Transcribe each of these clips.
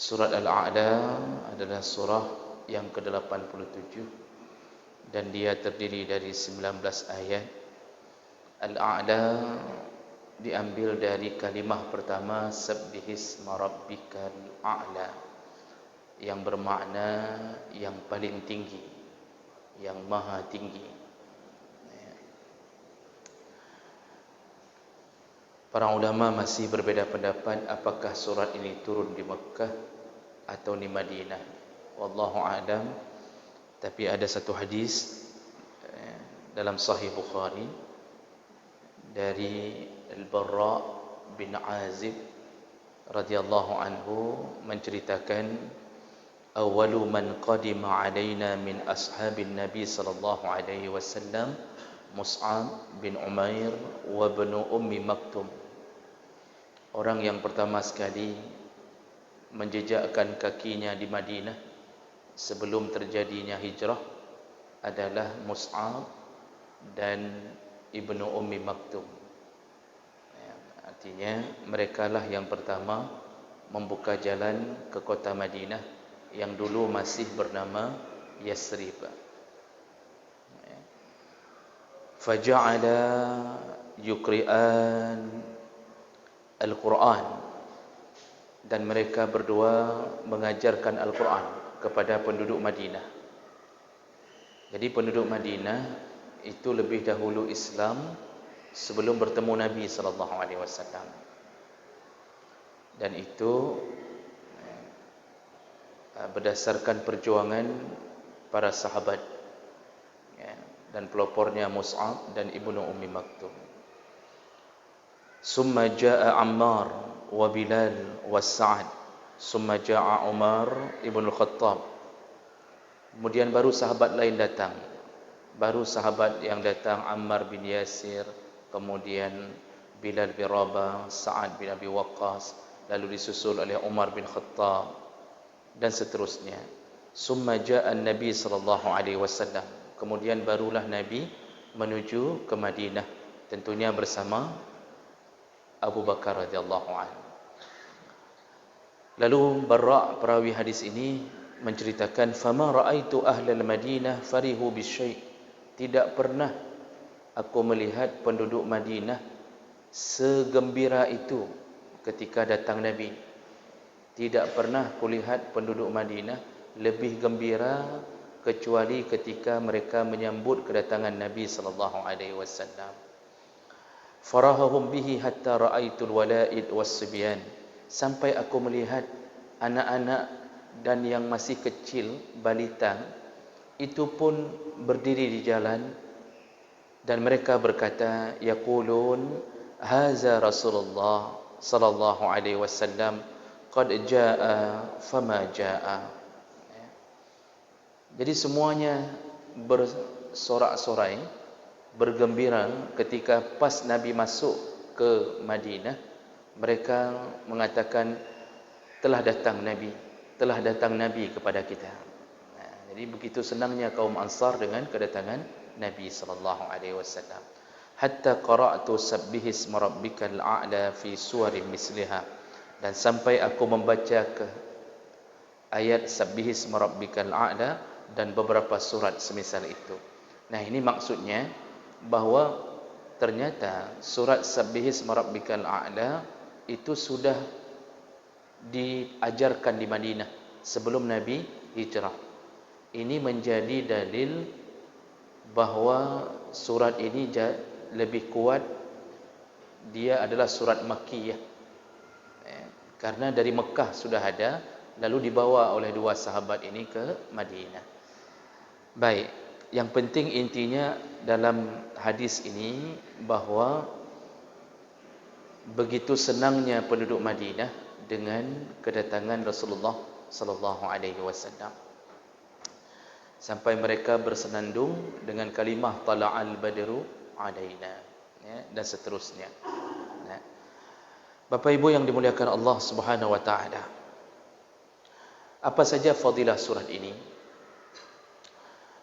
Surat Al-A'la adalah surah yang ke-87 dan dia terdiri dari 19 ayat. Al-A'la diambil dari kalimah pertama Sabbihisma Rabbikal A'la, yang bermakna yang paling tinggi, yang maha tinggi. Para ulama masih berbeza pendapat apakah surat ini turun di Mekah atau di Madinah. Wallahu a'lam. Tapi ada satu hadis dalam Sahih Bukhari dari Al-Barra bin Azib radhiyallahu anhu menceritakan, awwalu man qadima alaina min ashabin Nabi sallallahu alaihi wasallam Mus'ab bin Umair wa ibn Ummi Maktum. Orang yang pertama sekali menjejakkan kakinya di Madinah sebelum terjadinya hijrah adalah Mus'ab dan Ibnu Ummi Maktum. Artinya merekalah yang pertama membuka jalan ke kota Madinah yang dulu masih bernama Yasrib. Faja'ala yuqri'an Al-Quran, dan mereka berdua mengajarkan Al-Quran kepada penduduk Madinah. Jadi penduduk Madinah itu lebih dahulu Islam sebelum bertemu Nabi sallallahu alaihi wasallam. Dan itu berdasarkan perjuangan para sahabat dan pelopornya Mus'ab dan Ibnu Ummi Maktum. Summa jaa Ammar wa Bilal wa Sa'ad, summa jaa Umar ibn Khattab. Kemudian baru sahabat lain datang. Baru sahabat yang datang Ammar bin Yasir, kemudian Bilal bin Rabah, Sa'ad bin Abi Waqqas, lalu disusul oleh Umar bin Khattab dan seterusnya. Summa jaa Nabi sallallahu alaihi wasallam. Kemudian barulah Nabi menuju ke Madinah, tentunya bersama Abu Bakar radhiyallahu anhu. Lalu Barra, perawi hadis ini, menceritakan, fama ra'aitu ahlal Madinah farihu bisyai'. Tidak pernah aku melihat penduduk Madinah segembira itu ketika datang Nabi. Tidak pernah kulihat penduduk Madinah lebih gembira kecuali ketika mereka menyambut kedatangan Nabi sallallahu alaihi wasallam. Farahahum bihi hatta ra'aitul wala'id was-sibyan. Sampai aku melihat anak-anak dan yang masih kecil, balita, itu pun berdiri di jalan dan mereka berkata, yaqulun haza Rasulullah sallallahu alaihi wasallam qad jaa fama jaa. Jadi semuanya bersorak-sorai, bergembira ketika pas Nabi masuk ke Madinah. Mereka mengatakan, telah datang Nabi kepada kita. Jadi begitu senangnya kaum Ansar dengan kedatangan Nabi sallallahu alaihi wasallam. Hatta qara'tu sabbihisma rabbikal a'la fi suwarin misliha. Dan sampai aku membaca ke ayat sabbihisma rabbikal a'la dan beberapa surat semisal itu. Nah, ini maksudnya bahawa ternyata surat Sabbihisma Rabbikal A'la itu sudah diajarkan di Madinah sebelum Nabi hijrah. Ini menjadi dalil bahawa surat ini lebih kuat, dia adalah surat Makkiyah, karena dari Mekah sudah ada, lalu dibawa oleh dua sahabat ini ke Madinah. Baik, yang penting intinya dalam hadis ini bahawa begitu senangnya penduduk Madinah dengan kedatangan Rasulullah sallallahu alaihi wasallam, sampai mereka bersenandung dengan kalimah tala'al badru alaina, dan seterusnya. Bapak Ibu yang dimuliakan Allah Subhanahu wa taala, apa saja fadilah surat ini?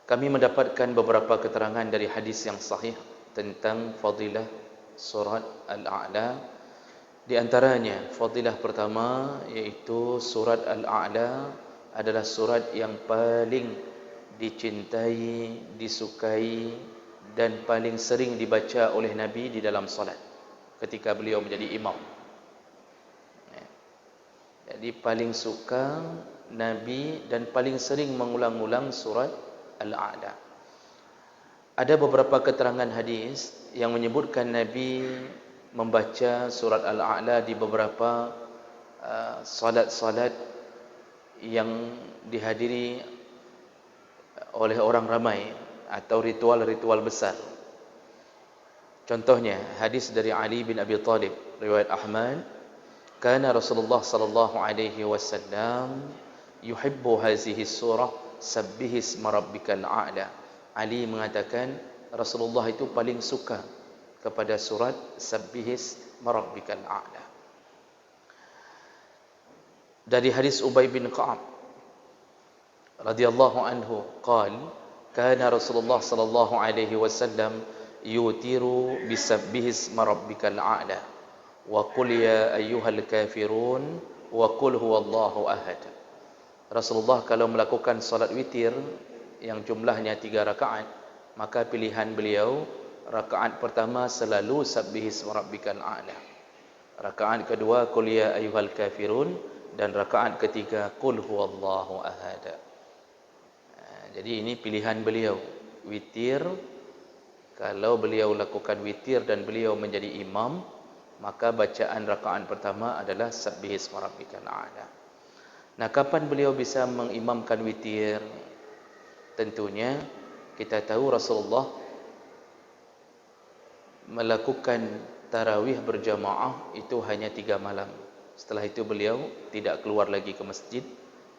Kami mendapatkan beberapa keterangan dari hadis yang sahih tentang fadilah surat Al-A'la Di antaranya fadilah pertama iaitu surat Al-A'la adalah surat yang paling dicintai, disukai dan paling sering dibaca oleh Nabi di dalam solat ketika beliau menjadi imam. Jadi paling suka Nabi dan paling sering mengulang-ulang surat Al-A'la. Ada beberapa keterangan hadis yang menyebutkan Nabi membaca surat Al-A'la di beberapa salat-salat yang dihadiri oleh orang ramai atau ritual-ritual besar. Contohnya hadis dari Ali bin Abi Thalib riwayat Ahmad, kana Rasulullah sallallahu alaihi wasallam yuhibbu hazihi surah sabbihisma rabbikal a'la. Ali mengatakan Rasulullah itu paling suka kepada surat sabbihisma rabbikal a'la. Dari hadis Ubay bin Ka'ab radhiyallahu anhu qala kana Rasulullah sallallahu alaihi wasallam yutiru bisabbihisma rabbikal a'la wa qul ya ayyuhal kafirun wa qul huwallahu ahad. Rasulullah kalau melakukan salat witir yang jumlahnya 3 rakaat, maka pilihan beliau rakaat pertama selalu sabbihisma rabbikal a'la, rakaat kedua qul ya ayyuhal kafirun, dan rakaat ketiga qul huwallahu ahad. Jadi ini pilihan beliau witir. Kalau beliau lakukan witir dan beliau menjadi imam, maka bacaan rakaat pertama adalah sabbihisma rabbikal a'la. Nah, kapan beliau bisa mengimamkan witir? Tentunya kita tahu Rasulullah melakukan tarawih berjamaah itu hanya 3 malam. Setelah itu beliau tidak keluar lagi ke masjid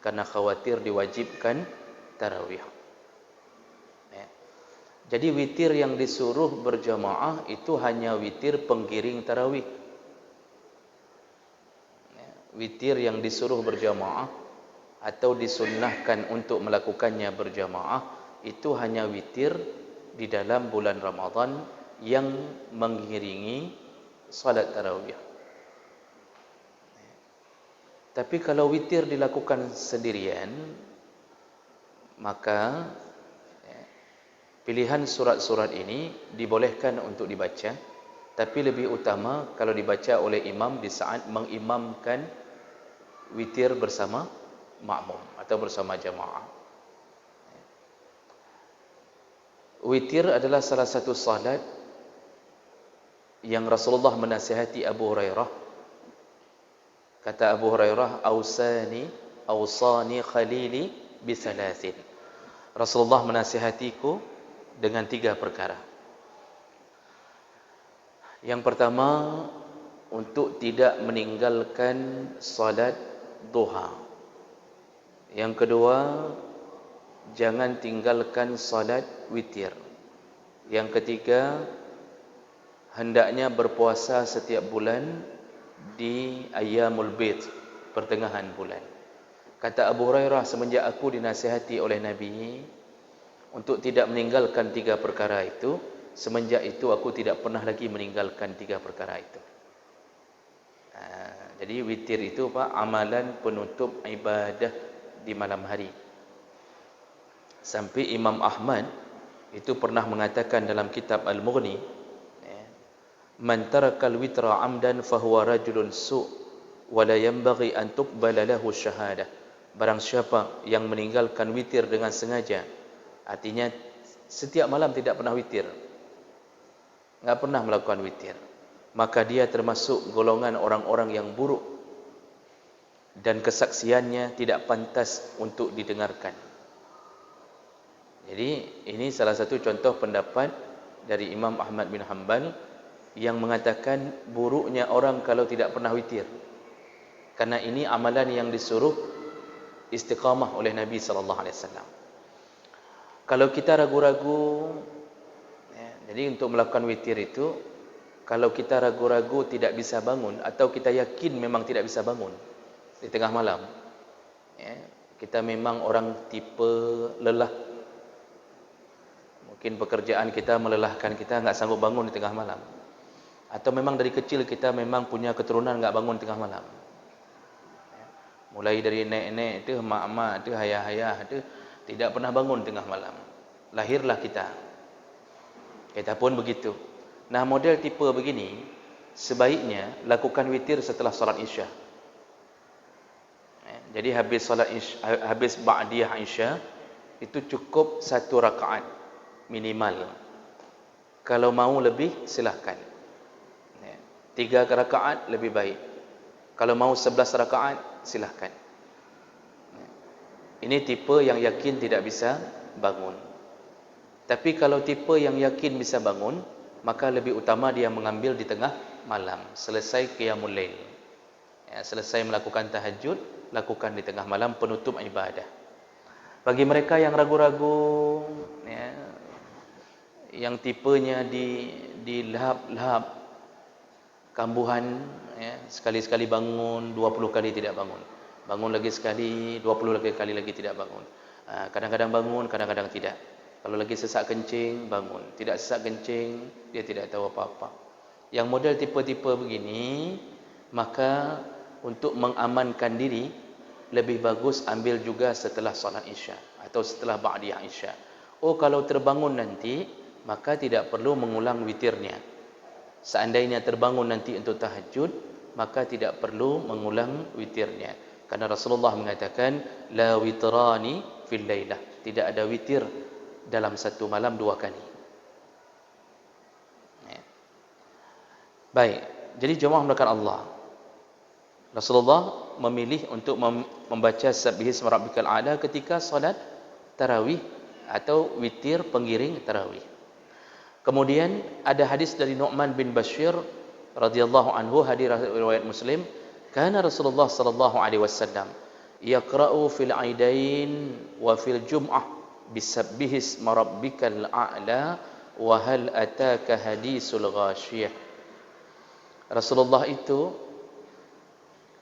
karena khawatir diwajibkan tarawih. Jadi witir yang disuruh berjamaah itu hanya witir penggiring tarawih. Witir yang disuruh berjamaah atau disunnahkan untuk melakukannya berjamaah itu hanya witir di dalam bulan Ramadan yang mengiringi salat tarawih. Tapi kalau witir dilakukan sendirian, maka pilihan surat-surat ini dibolehkan untuk dibaca, tapi lebih utama kalau dibaca oleh imam di saat mengimamkan witir bersama makmum atau bersama jamaah. Witir adalah salah satu salat yang Rasulullah menasihati Abu Hurairah. Kata Abu Hurairah, awsani khalili bisalathin. Rasulullah menasihatiku dengan 3 perkara. Yang pertama, untuk tidak meninggalkan salat duha. Yang kedua, jangan tinggalkan salat witir. Yang ketiga, hendaknya berpuasa setiap bulan di ayyamul bid, pertengahan bulan. Kata Abu Hurairah, semenjak aku dinasihati oleh Nabi untuk tidak meninggalkan 3 perkara itu, semenjak itu aku tidak pernah lagi meninggalkan 3 perkara itu. Jadi witir itu amalan penutup ibadah di malam hari. Sampai Imam Ahmad itu pernah mengatakan dalam kitab Al-Mughni, man tarakal witra amdan fahuwa rajulun su' wa la yanbaghi an tuqbala lahu syahadah. Barang siapa yang meninggalkan witir dengan sengaja, artinya setiap malam tidak pernah witir, enggak pernah melakukan witir, maka dia termasuk golongan orang-orang yang buruk dan kesaksiannya tidak pantas untuk didengarkan. Jadi ini salah satu contoh pendapat dari Imam Ahmad bin Hanbal yang mengatakan buruknya orang kalau tidak pernah witir, karena ini amalan yang disuruh istiqamah oleh Nabi sallallahu alaihi wasallam. Kalau kita ragu-ragu, jadi untuk melakukan witir itu, kalau kita ragu-ragu tidak bisa bangun atau kita yakin memang tidak bisa bangun di tengah malam, kita memang orang tipe lelah, mungkin pekerjaan kita melelahkan kita, enggak sanggup bangun di tengah malam, Atau memang dari kecil kita memang punya keturunan enggak bangun tengah malam. Mulai dari nenek itu, mak-mak itu, ayah-ayah itu tidak pernah bangun tengah malam. Lahirlah kita. Kita pun begitu. Nah, model tipe begini sebaiknya lakukan witir setelah solat Isya. Jadi habis solat Isya, habis ba'diyah Isya itu cukup 1 rakaat minimal. Kalau mau lebih silahkan. 3 rakaat lebih baik. Kalau mau 11 rakaat silahkan. Ini tipe yang yakin tidak bisa bangun. Tapi kalau tipe yang yakin bisa bangun, maka lebih utama dia mengambil di tengah malam, selesai qiyamul lail. Selesai melakukan tahajud, lakukan di tengah malam penutup ibadah. Bagi mereka yang ragu-ragu, yang tipenya di lahap-lahap kambuhan, sekali-sekali bangun, 20 kali tidak bangun. Bangun lagi sekali, 20 kali lagi tidak bangun. Kadang-kadang bangun, kadang-kadang tidak. Kalau lagi sesak kencing, bangun. Tidak sesak kencing, dia tidak tahu apa-apa. Yang model tipe-tipe begini, maka untuk mengamankan diri, lebih bagus ambil juga setelah solat Isya atau setelah ba'diyah Isya. Oh, kalau terbangun nanti, maka tidak perlu mengulang witirnya. Seandainya terbangun nanti untuk tahajud, maka tidak perlu mengulang witirnya. Karena Rasulullah mengatakan, la witrani fil lailah. Tidak ada witir dalam satu malam 2 kali. Baik, jadi jemaah melakukan Allah. Rasulullah memilih untuk membaca Sabbihisma Rabbikal A'la ketika solat tarawih atau witir pengiring tarawih. Kemudian ada hadis dari Nu'man bin Bashir radhiyallahu anhu, hadis riwayat Muslim, kana Rasulullah sallallahu alaihi wasallam yaqra'u fil 'aidain wa fil jum'ah bisabbihisma rabbikal a'la wa hal ataka hadisul ghashiyah. Rasulullah itu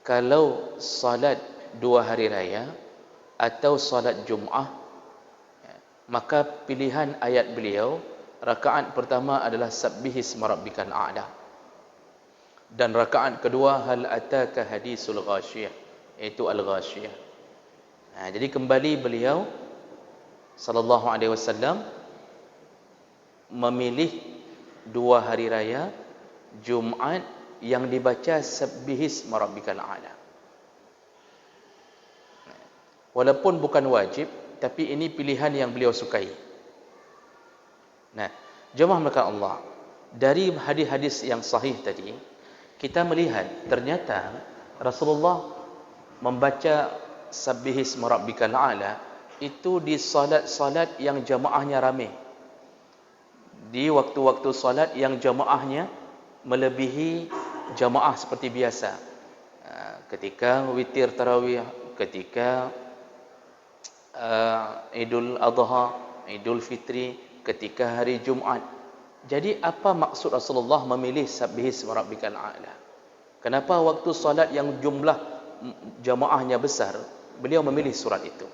kalau salat 2 hari raya atau salat Jumaat, maka pilihan ayat beliau rakaat pertama adalah Sabbihisma Rabbikal A'la, dan rakaat kedua hal ataka hadisul ghashiyah, iaitu al-ghashiyah. Jadi kembali beliau sallallahu alaihi wasallam memilih 2 hari raya Jumaat yang dibaca Sabbihisma Rabbikal A'la. Walaupun bukan wajib, tapi ini pilihan yang beliau sukai. Nah, jemaah melakukan Allah, dari hadis-hadis yang sahih tadi, kita melihat ternyata Rasulullah membaca Sabbihisma Rabbikal A'la itu di salat-salat yang jamaahnya ramai. Di waktu-waktu salat yang jamaahnya melebihi jamaah seperti biasa. Ketika witir tarawih, ketika Idul Adha, Idul Fitri, ketika hari Jumaat. Jadi apa maksud Rasulullah memilih Sabbihisma Rabbikal A'la? Kenapa waktu solat yang jumlah jamaahnya besar, beliau memilih surat itu?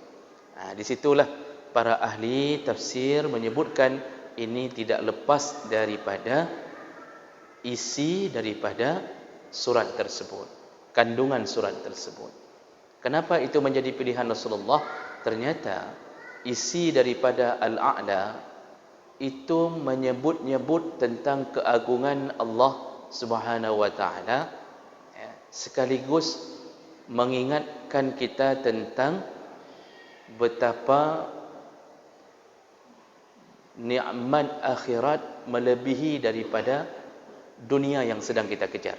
Di situlah para ahli tafsir menyebutkan ini tidak lepas daripada isi daripada surat tersebut, kandungan surat tersebut. Kenapa itu menjadi pilihan Rasulullah? Ternyata isi daripada Al-A'la itu menyebut-nyebut tentang keagungan Allah Subhanahu wa taala, sekaligus mengingatkan kita tentang betapa nikmat akhirat melebihi daripada dunia yang sedang kita kejar.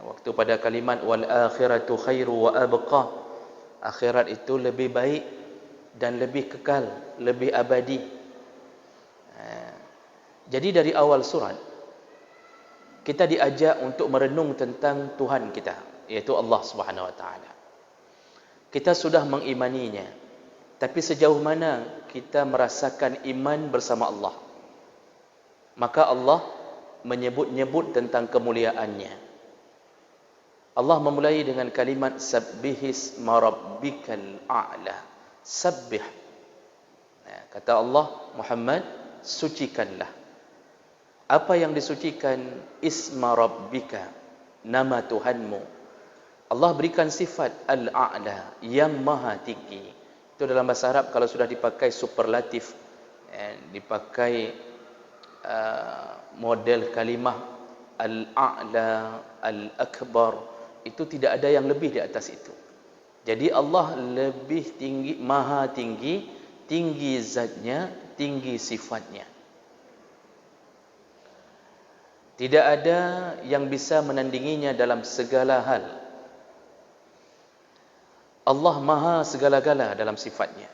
Waktu pada kalimat wal akhiratu khairu wa abqa, akhirat itu lebih baik dan lebih kekal, lebih abadi. Jadi dari awal surat kita diajak untuk merenung tentang Tuhan kita, yaitu Allah Subhanahu wa taala. Kita sudah mengimaninya, tapi sejauh mana kita merasakan iman bersama Allah? Maka Allah menyebut-nyebut tentang kemuliaannya. Allah memulai dengan kalimat Sabbihisma Rabbikal A'la. Sabbih. Kata Allah, Muhammad, sucikanlah. Apa yang disucikan? Isma rabbika, nama Tuhanmu. Allah berikan sifat al-a'la, yang maha tinggi. Itu dalam bahasa Arab kalau sudah dipakai superlatif, dipakai model kalimah al-a'la, al-akbar, itu tidak ada yang lebih di atas itu. Jadi Allah lebih tinggi, maha tinggi, tinggi zatnya, tinggi sifatnya. Tidak ada yang bisa menandinginya dalam segala hal. Allah maha segala-gala dalam sifatnya.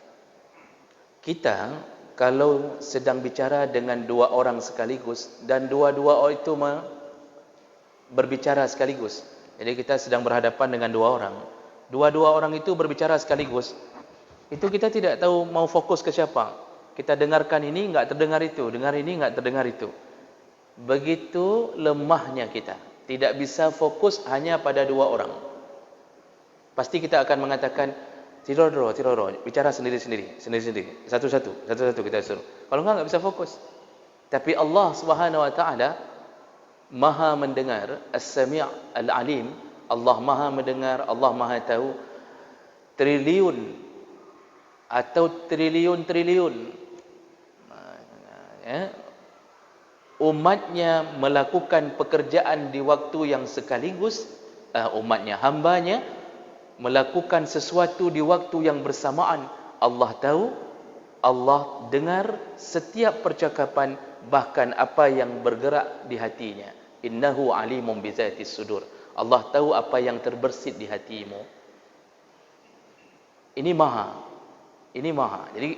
Kita kalau sedang bicara dengan dua orang sekaligus dan dua-dua orang itu berbicara sekaligus. Jadi kita sedang berhadapan dengan dua orang. Dua-dua orang itu berbicara sekaligus. Itu kita tidak tahu mau fokus ke siapa. Kita dengarkan ini, enggak terdengar itu. Dengar ini, enggak terdengar itu. Begitu lemahnya kita. Tidak bisa fokus hanya pada dua orang. Pasti kita akan mengatakan, tiroro, bicara sendiri-sendiri, satu-satu kita suruh. Kalau enggak bisa fokus. Tapi Allah Subhanahu wa taala maha mendengar, as-sami' al-alim. Allah maha mendengar, Allah maha tahu. Triliun atau triliun-triliun umatnya melakukan pekerjaan di waktu yang sekaligus, umatnya, hambanya melakukan sesuatu di waktu yang bersamaan. Allah tahu, Allah dengar setiap percakapan, bahkan apa yang bergerak di hatinya. Innahu alimun bizatis sudur. Allah tahu apa yang terbersit di hatimu. Ini maha. Ini maha. Jadi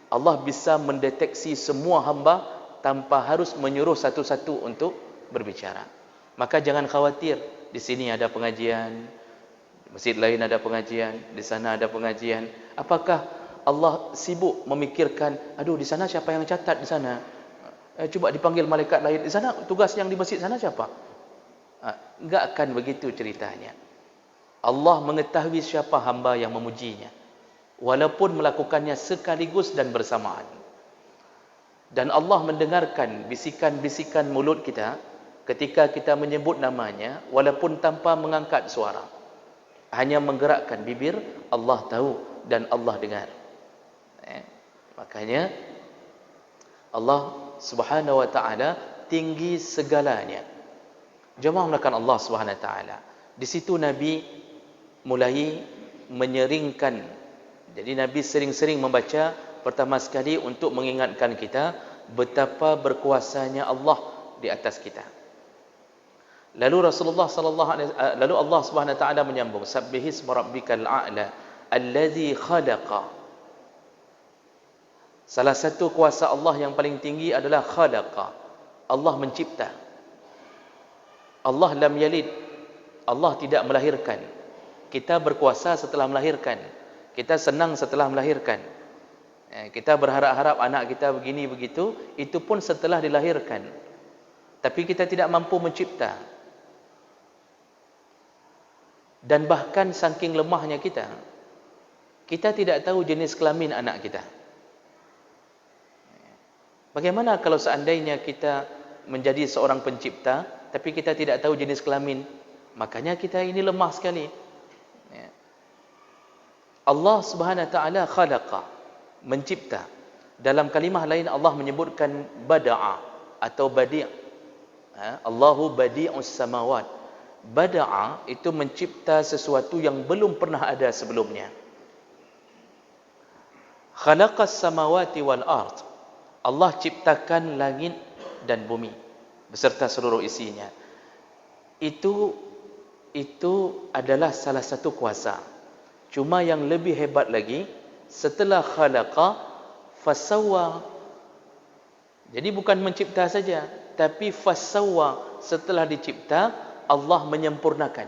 Allah bisa mendeteksi semua hamba tanpa harus menyuruh satu-satu untuk berbicara. Maka jangan khawatir, di sini ada pengajian, di masjid lain ada pengajian, di sana ada pengajian. Apakah Allah sibuk memikirkan, aduh di sana siapa yang catat di sana? Coba dipanggil malaikat lain, di sana tugas yang di masjid sana siapa? Enggak akan begitu ceritanya. Allah mengetahui siapa hamba yang memujinya, walaupun melakukannya sekaligus dan bersamaan. Dan Allah mendengarkan bisikan-bisikan mulut kita ketika kita menyebut namanya, walaupun tanpa mengangkat suara. Hanya menggerakkan bibir, Allah tahu dan Allah dengar. Makanya Allah Subhanahu wa taala tinggi segalanya. Jemaah melakukan Allah Subhanahu wa taala. Di situ Nabi mulai menyeringkan. Jadi Nabi sering-sering membaca pertama sekali untuk mengingatkan kita betapa berkuasanya Allah di atas kita. Lalu lalu Allah Subhanahu wa taala menyambung, Sabbihisma rabbikal a'la allazi khalaqa. Salah satu kuasa Allah yang paling tinggi adalah khalaqa. Allah mencipta. Allah lam yalid. Allah tidak melahirkan. Kita berkuasa setelah melahirkan. Kita senang setelah melahirkan. Kita berharap-harap anak kita begini begitu, itu pun setelah dilahirkan. Tapi kita tidak mampu mencipta. Dan bahkan saking lemahnya kita tidak tahu jenis kelamin anak kita. Bagaimana kalau seandainya kita menjadi seorang pencipta, tapi kita tidak tahu jenis kelamin? Makanya kita ini lemah sekali. Allah Subhanahu wa taala khalaqa, mencipta. Dalam kalimah lain Allah menyebutkan bada'a atau badi'. Allahu badi'us samawat. Bada'a itu mencipta sesuatu yang belum pernah ada sebelumnya. Khalaqas samawati wal ard. Allah ciptakan langit dan bumi beserta seluruh isinya. Itu adalah salah satu kuasa. Cuma yang lebih hebat lagi, setelah khalaqa fasawwa. Jadi bukan mencipta saja, tapi fasawwa, setelah dicipta Allah menyempurnakan.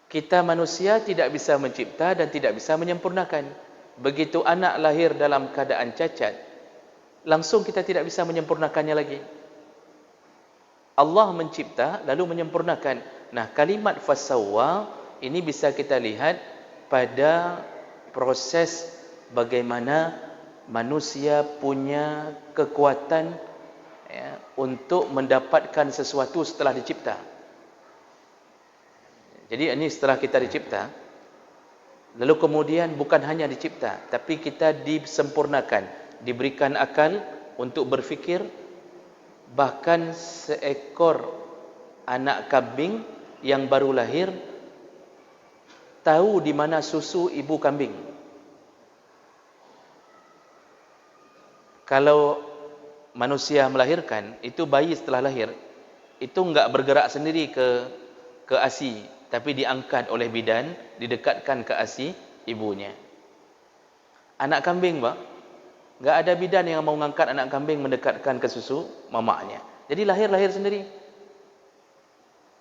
Kita manusia tidak bisa mencipta dan tidak bisa menyempurnakan. Begitu anak lahir dalam keadaan cacat, langsung kita tidak bisa menyempurnakannya lagi. Allah mencipta lalu menyempurnakan. Nah, kalimat fasawwa ini bisa kita lihat pada proses bagaimana manusia punya kekuatan untuk mendapatkan sesuatu setelah dicipta. Jadi ini setelah kita dicipta, lalu kemudian bukan hanya dicipta, tapi kita disempurnakan, diberikan akal untuk berfikir. Bahkan seekor anak kambing yang baru lahir tahu di mana susu ibu kambing. Kalau manusia melahirkan, itu bayi setelah lahir itu enggak bergerak sendiri ke ASI, tapi diangkat oleh bidan, didekatkan ke ASI ibunya. Anak kambing, Pak, enggak ada bidan yang mau mengangkat anak kambing mendekatkan ke susu mamaknya. Jadi lahir sendiri.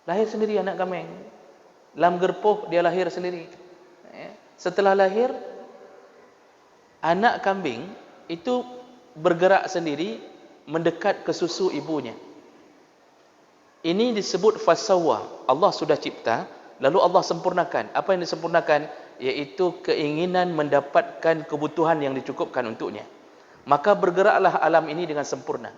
Lahir sendiri anak kambing. Lam gerpoh dia lahir sendiri. Setelah lahir, anak kambing itu bergerak sendiri mendekat ke susu ibunya. Ini disebut fasawwa. Allah sudah cipta, lalu Allah sempurnakan. Apa yang disempurnakan? Yaitu keinginan mendapatkan kebutuhan yang dicukupkan untuknya. Maka bergeraklah alam ini dengan sempurna.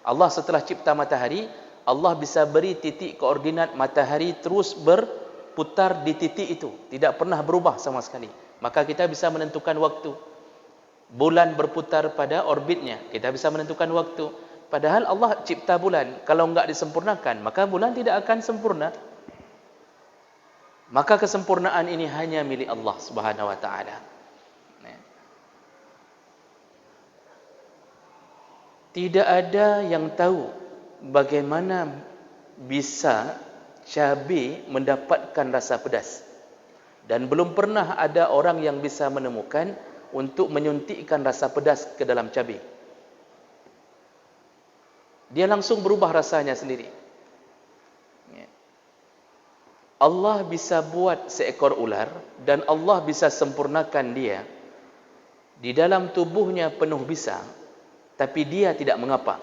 Allah setelah cipta matahari, Allah bisa beri titik koordinat matahari terus berputar di titik itu, tidak pernah berubah sama sekali. Maka kita bisa menentukan waktu. Bulan berputar pada orbitnya, kita bisa menentukan waktu. Padahal Allah cipta bulan, kalau enggak disempurnakan, maka bulan tidak akan sempurna. Maka kesempurnaan ini hanya milik Allah Subhanahu wa taala. Tidak ada yang tahu bagaimana bisa cabai mendapatkan rasa pedas. Dan belum pernah ada orang yang bisa menemukan untuk menyuntikkan rasa pedas ke dalam cabai. Dia langsung berubah rasanya sendiri. Allah bisa buat seekor ular dan Allah bisa sempurnakan dia. Di dalam tubuhnya penuh bisa, tapi dia tidak mengapa.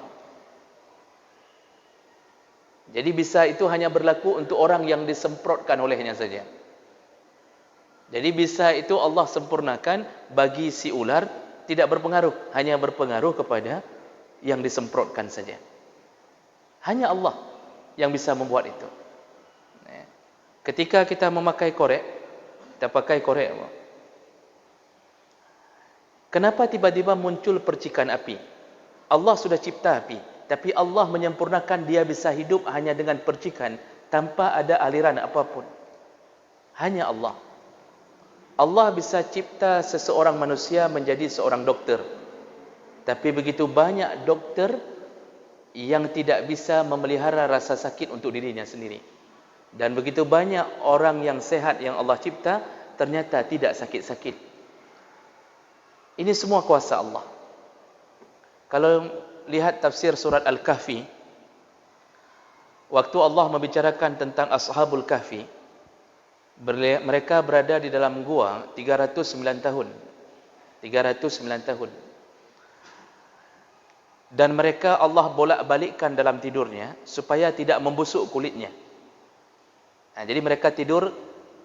Jadi bisa itu hanya berlaku untuk orang yang disemprotkan olehnya saja. Jadi bisa itu Allah sempurnakan bagi si ular, tidak berpengaruh, hanya berpengaruh kepada yang disemprotkan saja. Hanya Allah yang bisa membuat itu. Ketika kita memakai korek, kita pakai korek, kenapa tiba-tiba muncul percikan api? Allah sudah cipta api, tapi Allah menyempurnakan dia bisa hidup hanya dengan percikan, tanpa ada aliran apapun. Hanya Allah. Allah bisa cipta seseorang manusia menjadi seorang dokter, tapi begitu banyak dokter yang tidak bisa memelihara rasa sakit untuk dirinya sendiri. Dan begitu banyak orang yang sehat yang Allah cipta, ternyata tidak sakit-sakit. Ini semua kuasa Allah. Kalau lihat tafsir surat Al-Kahfi, waktu Allah membicarakan tentang Ashabul Kahfi, mereka berada di dalam gua 309 tahun. 309 tahun. Dan mereka Allah bolak-balikkan dalam tidurnya supaya tidak membusuk kulitnya. Nah, jadi mereka tidur,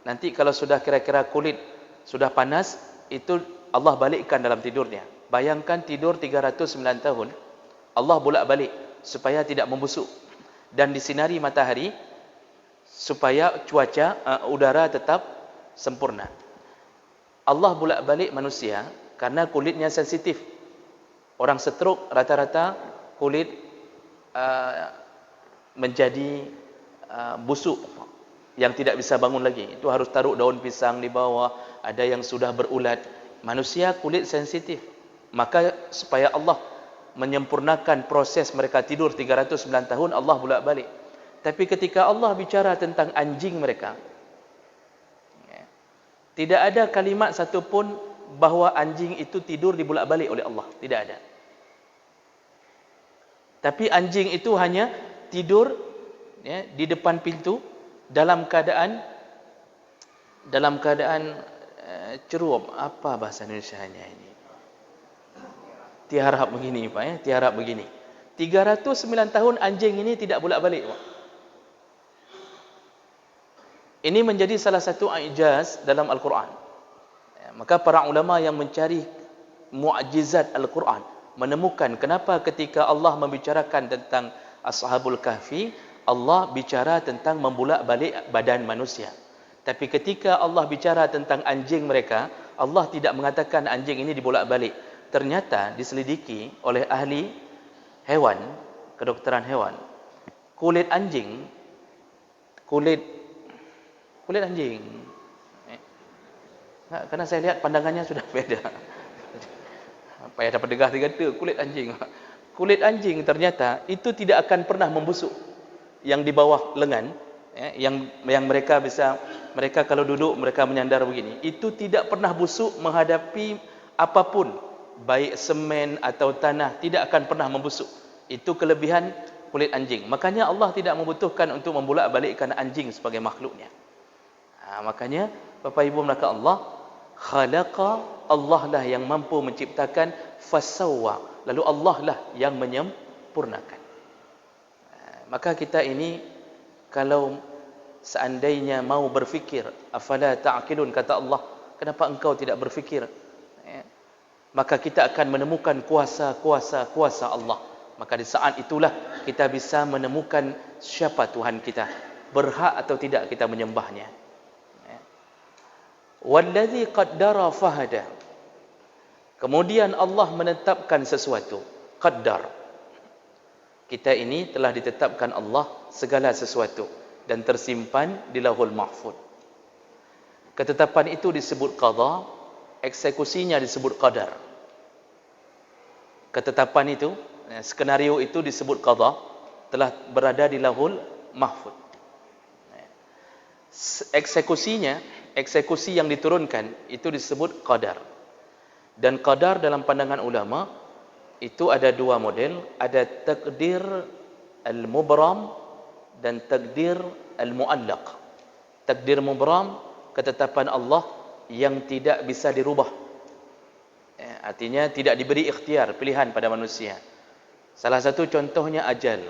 nanti kalau sudah kira-kira kulit sudah panas, itu Allah balikkan dalam tidurnya. Bayangkan tidur 309 tahun, Allah bolak-balik supaya tidak membusuk dan disinari matahari supaya cuaca udara tetap sempurna. Allah bolak-balik manusia karena kulitnya sensitif. Orang stroke rata-rata kulit menjadi busuk yang tidak bisa bangun lagi. Itu harus taruh daun pisang di bawah, ada yang sudah berulat. Manusia kulit sensitif. Maka supaya Allah menyempurnakan proses mereka tidur 309 tahun, Allah bolak-balik. Tapi ketika Allah bicara tentang anjing mereka, tidak ada kalimat satupun bahawa anjing itu tidur dibolak-balik oleh Allah. Tidak ada. Tapi anjing itu hanya tidur di depan pintu dalam keadaan cerup. Apa bahasa Indonesianya ini? Tiarap begini, Pak, tiarap begini. 309 tahun anjing ini tidak bolak-balik, Pak. Ini menjadi salah satu ijaz dalam Al-Quran. Maka para ulama yang mencari mu'jizat Al-Quran, menemukan kenapa ketika Allah membicarakan tentang Ashabul Kahfi, Allah bicara tentang membulak-balik badan manusia. Tapi ketika Allah bicara tentang anjing mereka, Allah tidak mengatakan anjing ini dibolak-balik. Ternyata diselidiki oleh ahli hewan, kedokteran hewan, kulit anjing, kulit anjing, karena saya lihat pandangannya sudah beda. Payah dapat dengar dia kata kulit anjing. Kulit anjing ternyata itu tidak akan pernah membusuk. Yang di bawah lengan, yang mereka kalau duduk mereka menyandar begini, itu tidak pernah busuk menghadapi apapun, baik semen atau tanah, tidak akan pernah membusuk. Itu kelebihan kulit anjing. Makanya Allah tidak membutuhkan untuk membulak-balikkan anjing sebagai makhluknya. Makanya Bapak Ibu melaka Allah, khalaqa, Allah lah yang mampu menciptakan, fasawwa, lalu Allah lah yang menyempurnakan. Maka kita ini kalau seandainya mau berfikir, afala ta'qilun, kata Allah, kenapa engkau tidak berfikir? Maka kita akan menemukan kuasa Allah. Maka di saat itulah kita bisa menemukan siapa Tuhan kita, berhak atau tidak kita menyembahnya. Wallazi qaddara fahada. Kemudian Allah menetapkan sesuatu, qaddar. Kita ini telah ditetapkan Allah segala sesuatu dan tersimpan di Lauhul Mahfuz. Ketetapan itu disebut qada, eksekusinya disebut qadar. Ketetapan itu, skenario itu disebut qada, telah berada di Lauhul Mahfuz. Eksekusinya, eksekusi yang diturunkan itu disebut qadar. Dan qadar dalam pandangan ulama itu ada dua model, ada takdir al-mubram dan takdir al-muallaq. Takdir mubram, ketetapan Allah yang tidak bisa dirubah. Artinya tidak diberi ikhtiar, pilihan pada manusia. Salah satu contohnya ajal.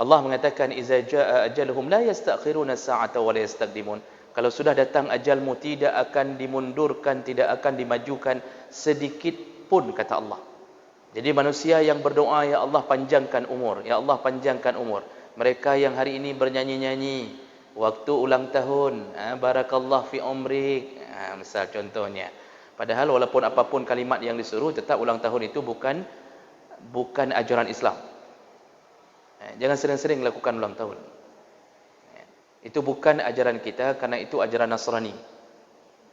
Allah mengatakan iza jaa ajaluhum la yastakhiruna sa'ata wa la yastaqdimun. Kalau sudah datang ajalmu, tidak akan dimundurkan, tidak akan dimajukan sedikit pun, kata Allah. Jadi manusia yang berdoa, ya Allah panjangkan umur, ya Allah panjangkan umur. Mereka yang hari ini bernyanyi-nyanyi waktu ulang tahun, barakallah fi umrik, misal contohnya. Padahal walaupun apapun kalimat yang disuruh, tetap ulang tahun itu bukan ajaran Islam. Jangan sering-sering lakukan ulang tahun. Itu bukan ajaran kita, karena itu ajaran Nasrani.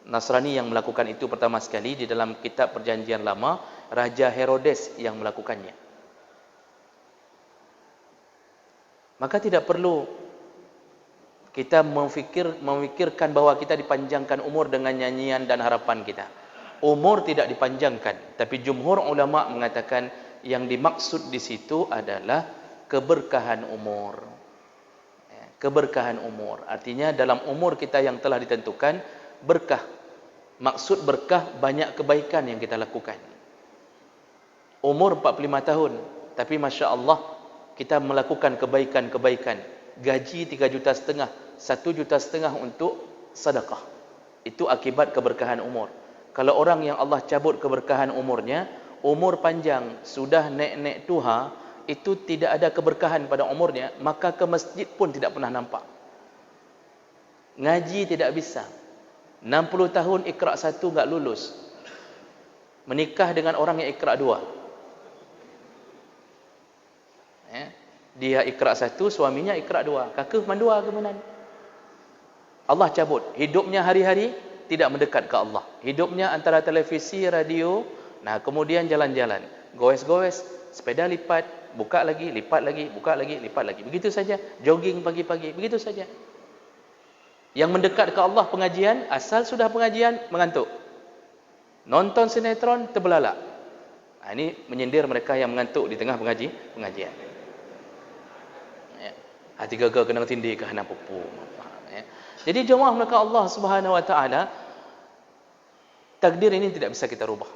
Nasrani yang melakukan itu pertama sekali di dalam kitab Perjanjian Lama, Raja Herodes yang melakukannya. Maka tidak perlu kita memikirkan bahwa kita dipanjangkan umur dengan nyanyian dan harapan kita. Umur tidak dipanjangkan, tapi jumhur ulama mengatakan yang dimaksud di situ adalah keberkahan umur. Keberkahan umur, artinya dalam umur kita yang telah ditentukan berkah. Maksud berkah, banyak kebaikan yang kita lakukan. Umur 45 tahun, tapi Masya Allah kita melakukan kebaikan-kebaikan. Gaji 3,5 juta, 1,5 juta untuk sedekah. Itu akibat keberkahan umur. Kalau orang yang Allah cabut keberkahan umurnya, umur panjang, sudah nek-nek tuha, itu tidak ada keberkahan pada umurnya, maka ke masjid pun tidak pernah nampak. Ngaji tidak bisa. 60 tahun Iqra 1 enggak lulus. Menikah dengan orang yang Iqra 2. Dia Iqra 1, suaminya Iqra 2. Kakak mandua kemudian. Allah cabut. Hidupnya hari-hari tidak mendekat ke Allah. Hidupnya antara televisi, radio, kemudian jalan-jalan. Goes-goes, sepeda lipat, buka lagi, lipat lagi, buka lagi, lipat lagi. Begitu saja. Jogging pagi-pagi, begitu saja. Yang mendekat ke Allah pengajian, asal sudah pengajian, mengantuk. Nonton sinetron, terbelalak. Ini menyindir mereka yang mengantuk di tengah pengajian. Hati gagal kena tindih ke hana pupu. Jadi jemaah mereka Allah Subhanahu Wa Taala, takdir ini tidak bisa kita rubah.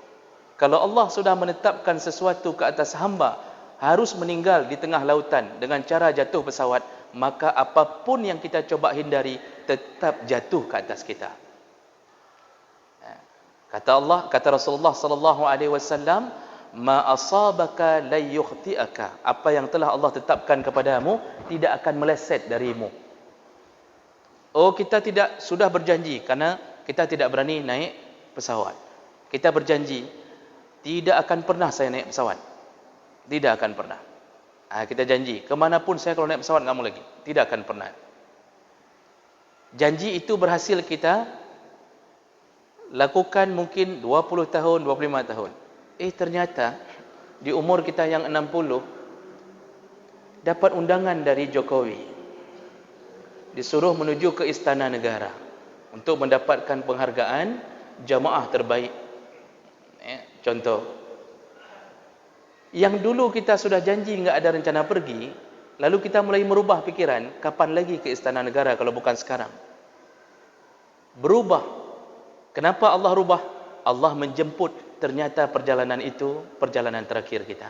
Kalau Allah sudah menetapkan sesuatu ke atas hamba, harus meninggal di tengah lautan dengan cara jatuh pesawat, maka apapun yang kita coba hindari tetap jatuh ke atas kita. Kata Rasulullah sallallahu alaihi wasallam, ma asabaka la yukhti'aka. Apa yang telah Allah tetapkan kepadamu tidak akan meleset darimu. Oh, kita tidak sudah berjanji karena kita tidak berani naik pesawat. Kita berjanji tidak akan pernah saya naik pesawat. Tidak akan pernah. Kita janji, kemanapun saya kalau naik pesawat enggak mau lagi. Tidak akan pernah. Janji itu berhasil kita lakukan mungkin 20 tahun, 25 tahun. Ternyata di umur kita yang 60 dapat undangan dari Jokowi. Disuruh menuju ke Istana Negara untuk mendapatkan penghargaan jamaah terbaik. Contoh. Yang dulu kita sudah janji enggak ada rencana pergi, lalu kita mulai merubah pikiran, kapan lagi ke Istana Negara kalau bukan sekarang? Berubah. Kenapa Allah rubah? Allah menjemput, ternyata perjalanan itu perjalanan terakhir kita.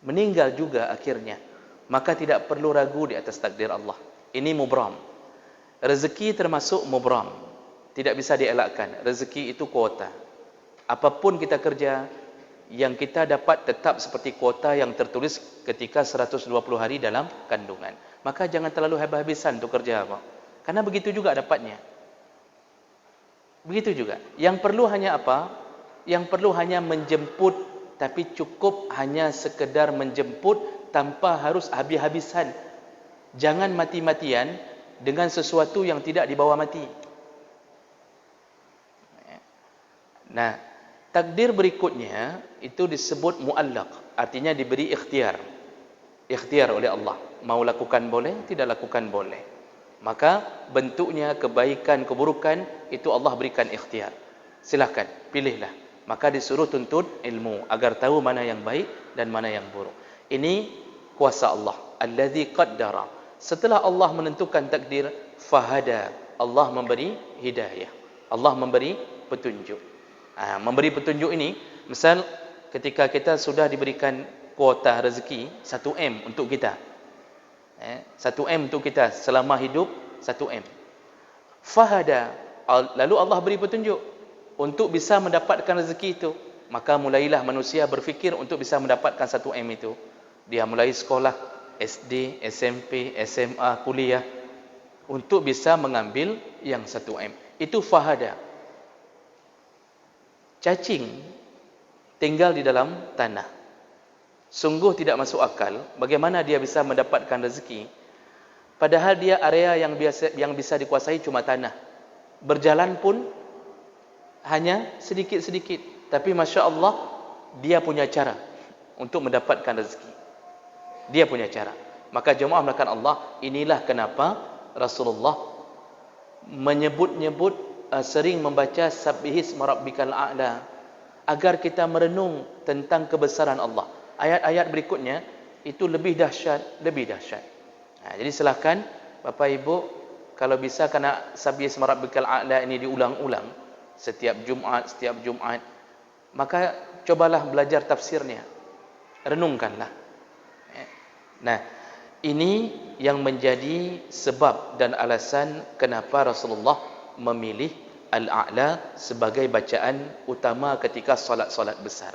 Meninggal juga akhirnya. Maka tidak perlu ragu di atas takdir Allah. Ini mubram. Rezeki termasuk mubram. Tidak bisa dielakkan. Rezeki itu kuota. Apapun kita kerja, yang kita dapat tetap seperti kuota yang tertulis ketika 120 hari dalam kandungan. Maka jangan terlalu habis-habisan untuk kerja apa. Karena begitu juga dapatnya. Begitu juga. Yang perlu hanya apa? Yang perlu hanya menjemput, tapi cukup hanya sekedar menjemput tanpa harus habis-habisan. Jangan mati-matian dengan sesuatu yang tidak dibawa mati. Nah, takdir berikutnya itu disebut muallaq, artinya diberi ikhtiar. Ikhtiar oleh Allah. Mau lakukan boleh, tidak lakukan boleh. Maka bentuknya kebaikan, keburukan itu Allah berikan ikhtiar. Silakan, pilihlah. Maka disuruh tuntut ilmu agar tahu mana yang baik dan mana yang buruk. Ini kuasa Allah. Allazi qaddara. Setelah Allah menentukan takdir, fahada. Allah memberi hidayah. Allah memberi petunjuk. Memberi petunjuk ini, misal ketika kita sudah diberikan kuota rezeki 1M untuk kita. 1M untuk kita selama hidup 1M. Fahada. Lalu Allah beri petunjuk untuk bisa mendapatkan rezeki itu. Maka mulailah manusia berfikir untuk bisa mendapatkan 1M itu. Dia mulai sekolah SD, SMP, SMA, kuliah untuk bisa mengambil yang 1M. Itu fahada. Cacing tinggal di dalam tanah. Sungguh tidak masuk akal bagaimana dia bisa mendapatkan rezeki padahal dia area yang bisa dikuasai cuma tanah. Berjalan pun hanya sedikit-sedikit, tapi Masya Allah dia punya cara untuk mendapatkan rezeki. Dia punya cara. Maka jemaah melakukan Allah, inilah kenapa Rasulullah menyebut-nyebut sering membaca Sabbihisma Rabbikal A'la agar kita merenung tentang kebesaran Allah. Ayat-ayat berikutnya itu lebih dahsyat, lebih dahsyat. Jadi silakan Bapak Ibu, kalau bisa karena Sabbihisma Rabbikal A'la ini diulang-ulang setiap Jumat, maka cobalah belajar tafsirnya. Renungkanlah. Nah, ini yang menjadi sebab dan alasan kenapa Rasulullah memilih Al-A'la sebagai bacaan utama ketika solat-solat besar.